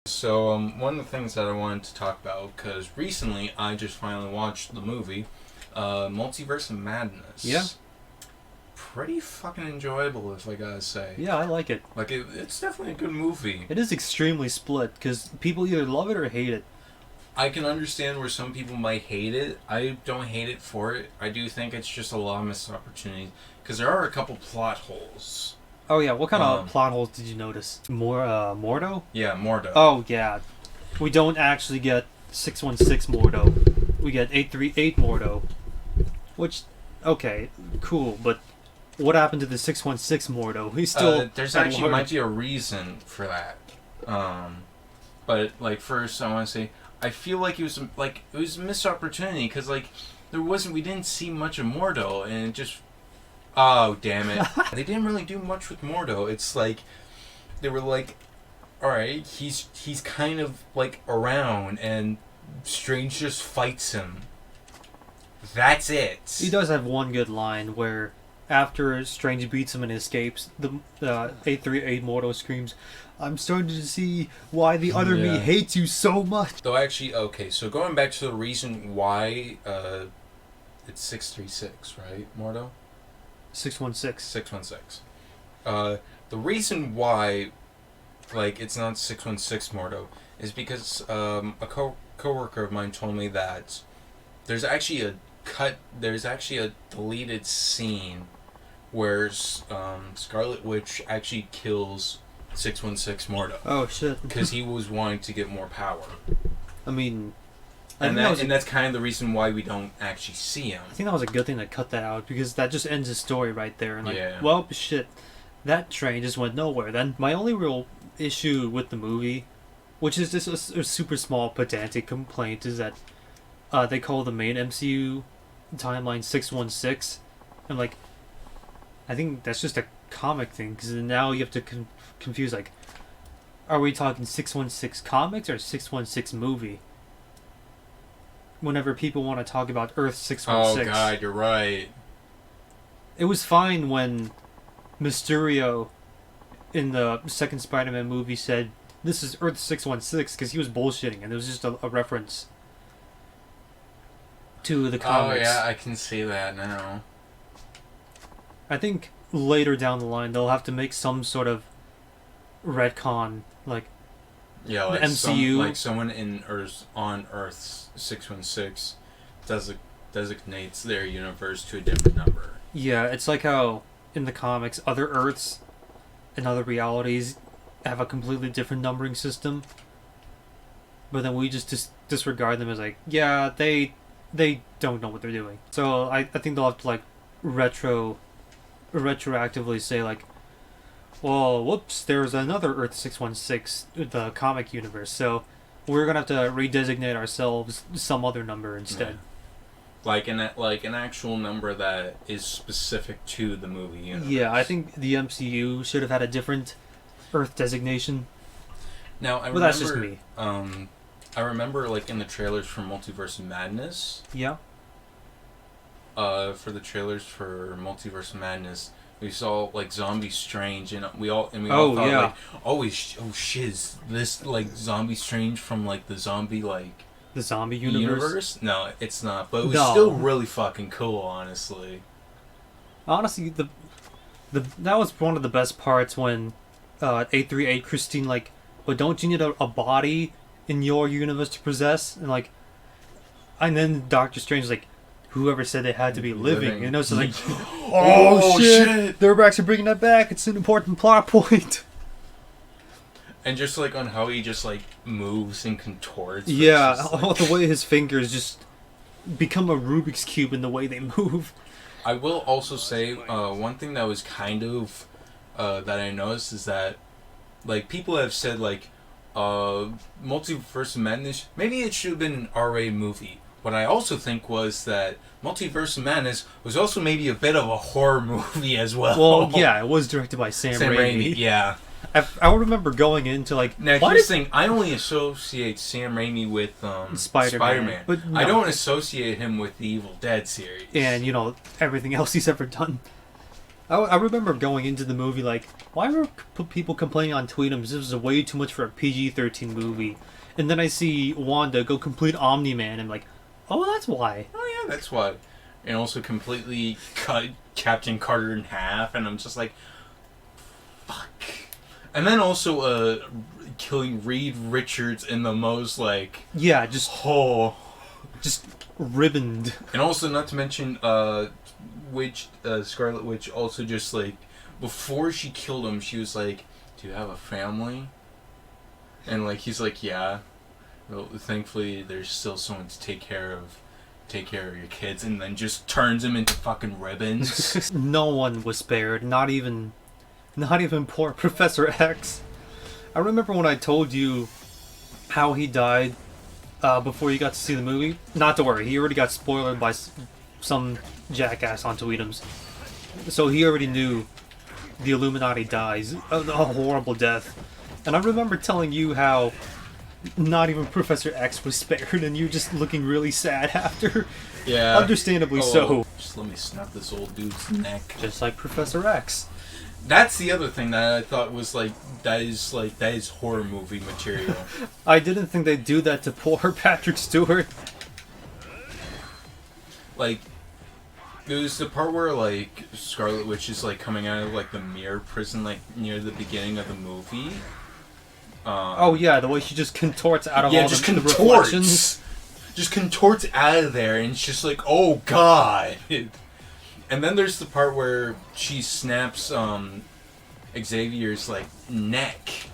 So, one of the things that I wanted to talk about, because recently I just finally watched the movie, Multiverse of Madness. Yeah. Pretty fucking enjoyable, if I gotta say. Yeah, I like it. Like, it's definitely a good movie. It is extremely split because people either love it or hate it. I can understand where some people might hate it. I don't hate it for it. I do think it's just a lot of missed opportunities, because there are a couple plot holes. Oh yeah, what kind of plot holes did you notice? Mordo? Yeah, Mordo. Oh yeah, we don't actually get 616 Mordo. We get 838 Mordo, which, okay, cool, but what happened to the 616 Mordo? He's still there's actually might be a reason for that. But like first I want to say I feel like it was a missed opportunity, because like we didn't see much of Mordo, and it just, oh damn it, they didn't really do much with Mordo. It's like they were like, all right, he's kind of like around, and Strange just fights him. That's it. He does have one good line where, after Strange beats him and escapes, the 838 Mordo screams, "I'm starting to see why the other me hates you so much." Though actually, okay, so going back to the reason why it's 636, right, Mordo? 616. 616. The reason why, like, it's not 616 Mordo is because a coworker of mine told me that there's actually a deleted scene where Scarlet Witch actually kills 616 Mordo. Oh shit! Because he was wanting to get more power. I mean, and that's kind of the reason why we don't actually see him. I think that was a good thing to cut that out, because that just ends the story right there. And like, Yeah. well, shit, that train just went nowhere. Then my only real issue with the movie, which is just a super small pedantic complaint, is that they call the main MCU timeline 616, and like, I think that's just a comic thing, because now you have to confuse, like, are we talking 616 comics or 616 movie? Whenever people want to talk about Earth 616. Oh god, you're right. It was fine when Mysterio in the second Spider-Man movie said, "This is Earth 616," because he was bullshitting, and it was just a reference to the comics. Oh yeah, I can see that now. I think later down the line they'll have to make some sort of retcon, like, yeah, like the MCU, someone on Earth 616 designates their universe to a different number. Yeah, it's like how in the comics other Earths and other realities have a completely different numbering system, but then we just disregard them as like, yeah, they don't know what they're doing. So I think they'll have to like retroactively say like, well, whoops, there's another Earth 616, the comic universe, so we're gonna have to redesignate ourselves some other number instead. Yeah. Like an actual number that is specific to the movie universe. Yeah, I think the MCU should have had a different Earth designation. Now, but that's just me. I remember, like, in the trailers for Multiverse of Madness. Yeah. For the trailers for Multiverse of Madness, we saw like Zombie Strange, and we all thought like, oh shit, is this like Zombie Strange from like the zombie universe? No, it's not. But it was still really fucking cool, honestly. Honestly, that was one of the best parts when 838 Christine like, but don't you need a body in your universe to possess? And then Doctor Strange was like, whoever said they had to be living. And it was like, oh shit! They're actually bringing that back. It's an important plot point. And just like on how he just like moves and contorts. Yeah, like... the way his fingers just become a Rubik's Cube in the way they move. I will also say one thing that was kind of that I noticed is that like people have said like Multiverse of Madness, maybe it should have been an R-rated movie. What I also think was that Multiverse of Madness was also maybe a bit of a horror movie as well. Well, yeah, it was directed by Sam Raimi. Yeah. I remember going into like... Now, here's the thing. I only associate Sam Raimi with Spider-Man. But no. I don't associate him with the Evil Dead series. And, everything else he's ever done. I remember going into the movie like, why were people complaining on Tweetums? This was way too much for a PG-13 movie. And then I see Wanda go complete Omni-Man, and I'm like, oh, that's why. Oh yeah, that's why. And also completely cut Captain Carter in half, and I'm just like, fuck. And then also killing Reed Richards in the most like just ribboned. And also not to mention Scarlet Witch also just like before she killed him, she was like, "Do you have a family?" And like he's like, "Yeah." Well, thankfully there's still someone to take care of your kids, and then just turns him into fucking ribbons. No one was spared, not even poor Professor X. I remember when I told you how he died before you got to see the movie. Not to worry, he already got spoiled by some jackass on Tweetums. So he already knew the Illuminati dies. A horrible death. And I remember telling you how not even Professor X was spared, and you just looking really sad after. Yeah. Understandably so. Just let me snap this old dude's neck. Just like Professor X. That's the other thing that I thought was that is horror movie material. I didn't think they'd do that to poor Patrick Stewart. Like, it was the part where like Scarlet Witch is like coming out of like the mirror prison like near the beginning of the movie. Oh yeah, the way she just contorts out of all just the contorts. reflections. Just contorts out of there, and it's just like, oh god. And then there's the part where she snaps Xavier's like neck.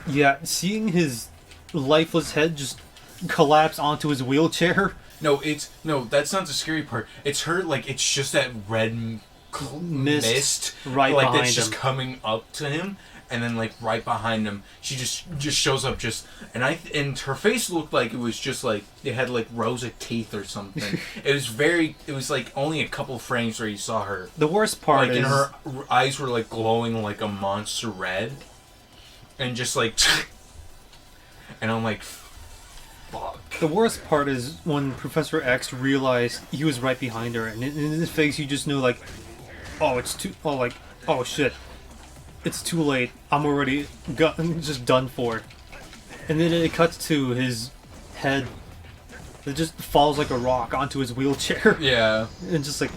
Yeah, seeing his lifeless head just collapse onto his wheelchair. No, that's not the scary part. It's her, like, it's just that red mist right like behind that's just him. coming up to him, and then like right behind him, she just shows up and her face looked like it was just like it had like rows of teeth or something. It was like only a couple frames where you saw her. The worst part like, is... and her eyes were like glowing like a monster red, and just like, and I'm like, fuck. The worst part is when Professor X realized he was right behind her, and in his face you just knew like, oh shit, it's too late. I'm already just done for. And then it cuts to his head that just falls like a rock onto his wheelchair. Yeah. And just like,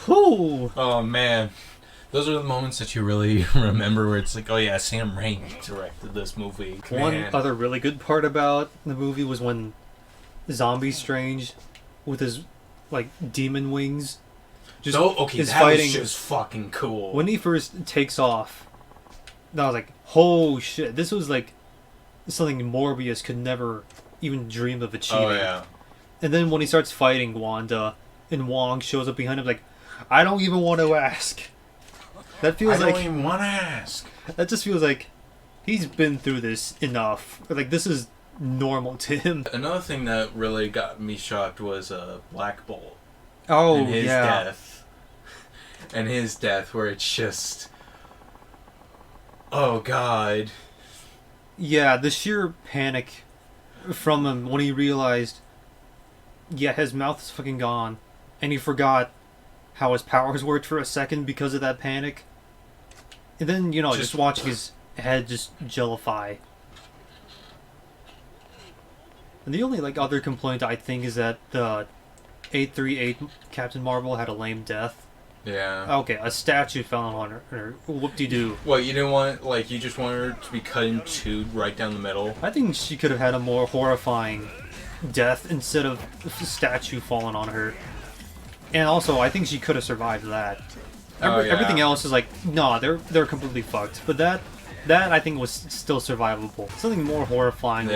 whoo. Oh man. Those are the moments that you really remember where it's like, oh yeah, Sam Raimi directed this movie. One other really good part about the movie was when Zombie Strange, with his like demon wings, is that fighting. Was just fucking cool. When he first takes off, I was like, oh shit, this was like something Morbius could never even dream of achieving. Oh yeah. And then when he starts fighting Wanda, and Wong shows up behind him like, I don't even want to ask. That feels like... I don't even want to ask. That just feels like he's been through this enough. Like, this is normal to him. Another thing that really got me shocked was Black Bolt. Oh, and his yeah. death. And his death, where it's just... Oh, God. Yeah, the sheer panic from him when he realized, yeah, his mouth is fucking gone. And he forgot how his powers worked for a second because of that panic. And then, just watching his head just jellify. And the only, other complaint I think is that the 838 Captain Marvel had a lame death. Yeah. Okay, a statue fell on her. Whoop-de-doo. Well, you didn't want, you just wanted her to be cut in two right down the middle? I think she could have had a more horrifying death instead of a statue falling on her. And also, I think she could have survived that. Everything else is no, they're completely fucked. But that I think was still survivable. Something more horrifying,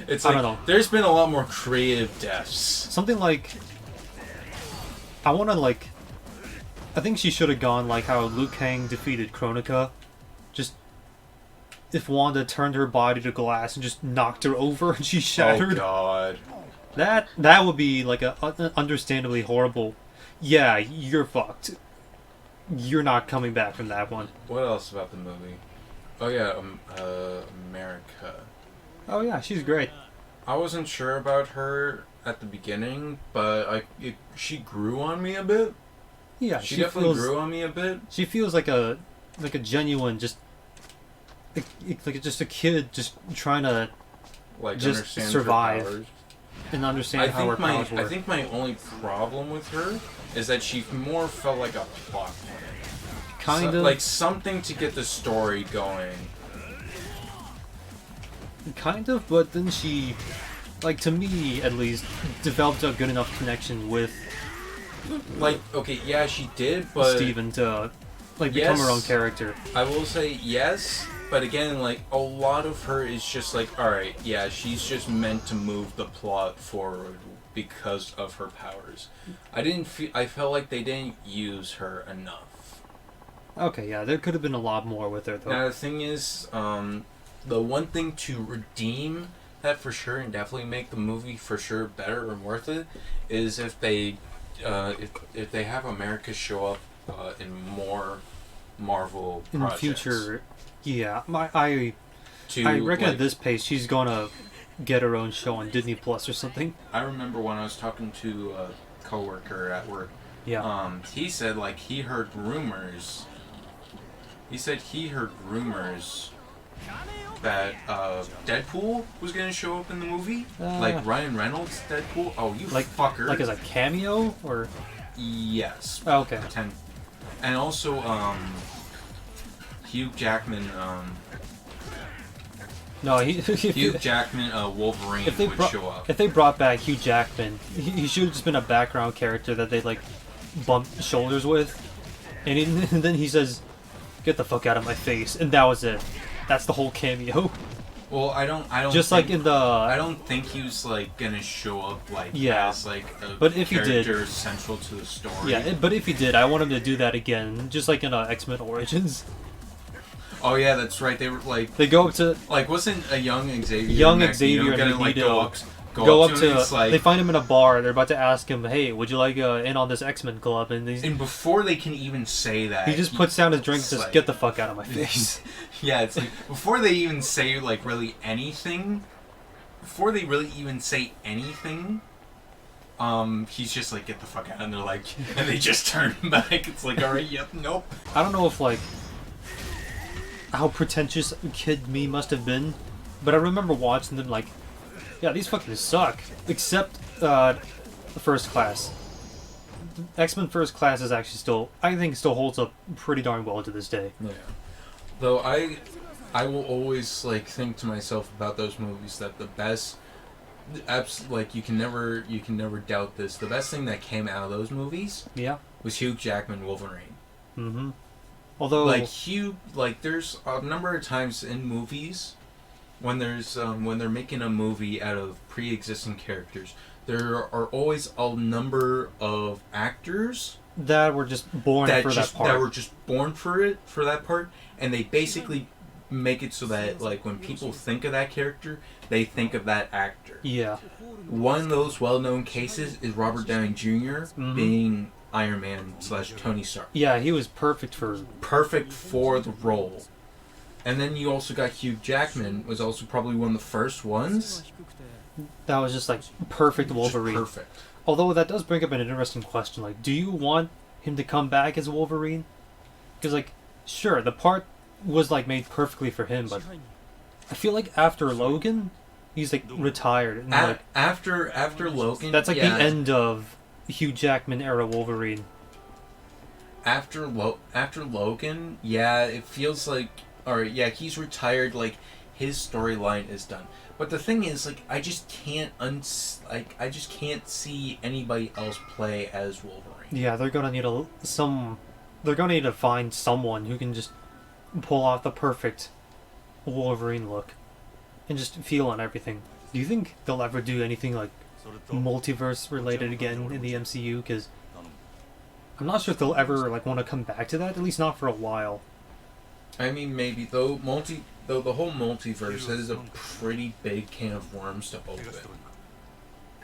it's I don't know. There's been a lot more creative deaths. Something I think she should have gone like how Liu Kang defeated Kronika. Just if Wanda turned her body to glass and just knocked her over and she shattered. Oh god. That would be like a understandably horrible. Yeah, you're fucked. You're not coming back from that one. What else about the movie? Oh yeah, America. Oh yeah, she's great. I wasn't sure about her at the beginning, but she grew on me a bit. Yeah, she definitely grew on me a bit. She feels like a genuine, just like just a kid just trying to Like just understand survive her powers. and understand how her powers work. I think my only problem with her is that she more felt like a plot point. Kind of like something to get the story going. Kind of, but then she, like, to me at least, developed a good enough connection with Like, okay, yeah, she did, but Steven to like become her own character. I will say yes, but again, like, a lot of her is just like, alright, yeah, she's just meant to move the plot forward because of her powers. I felt like they didn't use her enough. Okay, yeah, there could have been a lot more with her though. Now the thing is, the one thing to redeem that for sure and definitely make the movie for sure better and worth it is if they if they have America show up in more Marvel in projects. the future. Yeah, I reckon like, at this pace she's gonna get her own show on Disney Plus or something. I remember when I was talking to a coworker at work. Yeah. He said like he heard rumors. He said he heard rumors that Deadpool was gonna show up in the movie, like Ryan Reynolds Deadpool. Oh, you like fucker! Like as a cameo or? Yes. Oh, okay. And also Hugh Jackman. No, Hugh Jackman Wolverine would show up. If they brought back Hugh Jackman, he should have just been a background character that they like bump shoulders with, and then he says, "Get the fuck out of my face," and that was it. That's the whole cameo. Well, I don't. Just think, like in the. I don't think he was like gonna show up like as like a but if character he did, central to the story. Yeah, but if he did, I want him to do that again, just like in X-Men Origins. Oh yeah, that's right. They were like they go up to like wasn't a young Xavier? Xavier gonna and like Magneto go up to like, they find him in a bar. They're about to ask him, "Hey, would you like in on this X-Men club?" And before they can even say that, he just puts down his drink and says, like, "Get the fuck out of my face." Yeah, it's like before they even say like really anything. Before they really even say anything, he's just like, "Get the fuck out," and they're like, and they just turn back. It's like, all right, yep, nope. I don't know if like how pretentious Kid me must have been, but I remember watching them like, yeah, these fucking suck. Except First Class. X-Men First Class is actually still, I think, still holds up pretty darn well to this day. Yeah. Though I will always like think to myself about those movies that the best, like you can never doubt this. The best thing that came out of those movies, was Hugh Jackman Wolverine. Mm-hmm. Although, there's a number of times in movies when they're making a movie out of pre-existing characters, there are always a number of actors that were just born for that part. That were just born for that part, and they basically make it so that like when people think of that character, they think of that actor. Yeah. One of those well-known cases is Robert Downey Jr. being Iron Man / Tony Stark. Yeah, he was perfect for the role. And then you also got Hugh Jackman, was also probably one of the first ones. That was just like perfect Wolverine. Just perfect. Although that does bring up an interesting question. Like, do you want him to come back as Wolverine? Because like, sure, the part was like made perfectly for him, but I feel like after Logan, he's like retired. And, like, after Logan, that's like the end of Hugh Jackman era Wolverine. After Logan, yeah, it feels like, alright, yeah, he's retired, like, his storyline is done. But the thing is, like, I just can't see anybody else play as Wolverine. Yeah, they're gonna need they're gonna need to find someone who can just pull off the perfect Wolverine look and just feel on everything. Do you think they'll ever do anything like multiverse related again in the MCU? Because I'm not sure if they'll ever like want to come back to that. At least not for a while. I mean, maybe though the whole multiverse is a pretty big can of worms to open.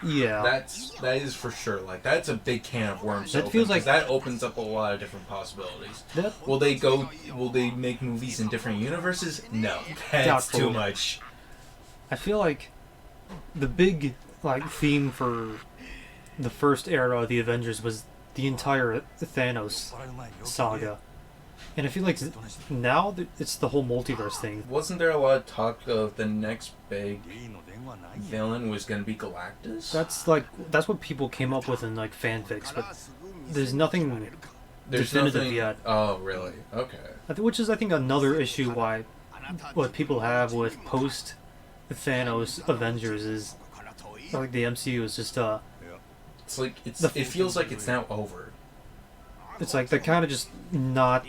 Yeah, that is for sure. Like that's a big can of worms. That feels like that opens up a lot of different possibilities. Will they make movies in different universes? No, that's too much. I feel like the big like theme for the first era of the Avengers was the entire Thanos saga. And I feel like now it's the whole multiverse thing. Wasn't there a lot of talk of the next big villain was going to be Galactus? That's what people came up with in like fanfics, but there's nothing definitive yet. Oh, really? Okay. Which is, I think, another issue why what people have with post Thanos Avengers is like the MCU is just It's like it feels like it's now over. It's like they're kind of just not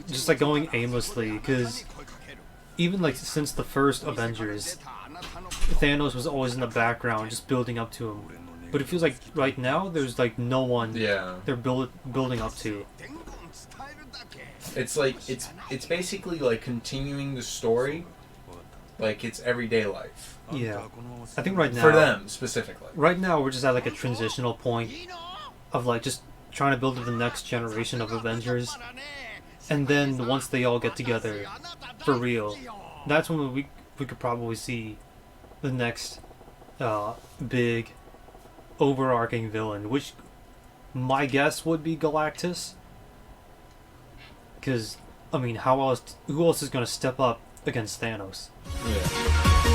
just like going aimlessly, because even like since the first Avengers, Thanos was always in the background just building up to him. But it feels like right now there's like no one they're building up to. It's like it's basically like continuing the story like it's everyday life. Yeah. I think right now for them specifically. Right now we're just at like a transitional point of like just trying to build the next generation of Avengers. And then once they all get together for real, that's when we could probably see the next big overarching villain, which my guess would be Galactus. Because, I mean, who else is going to step up against Thanos? Yeah.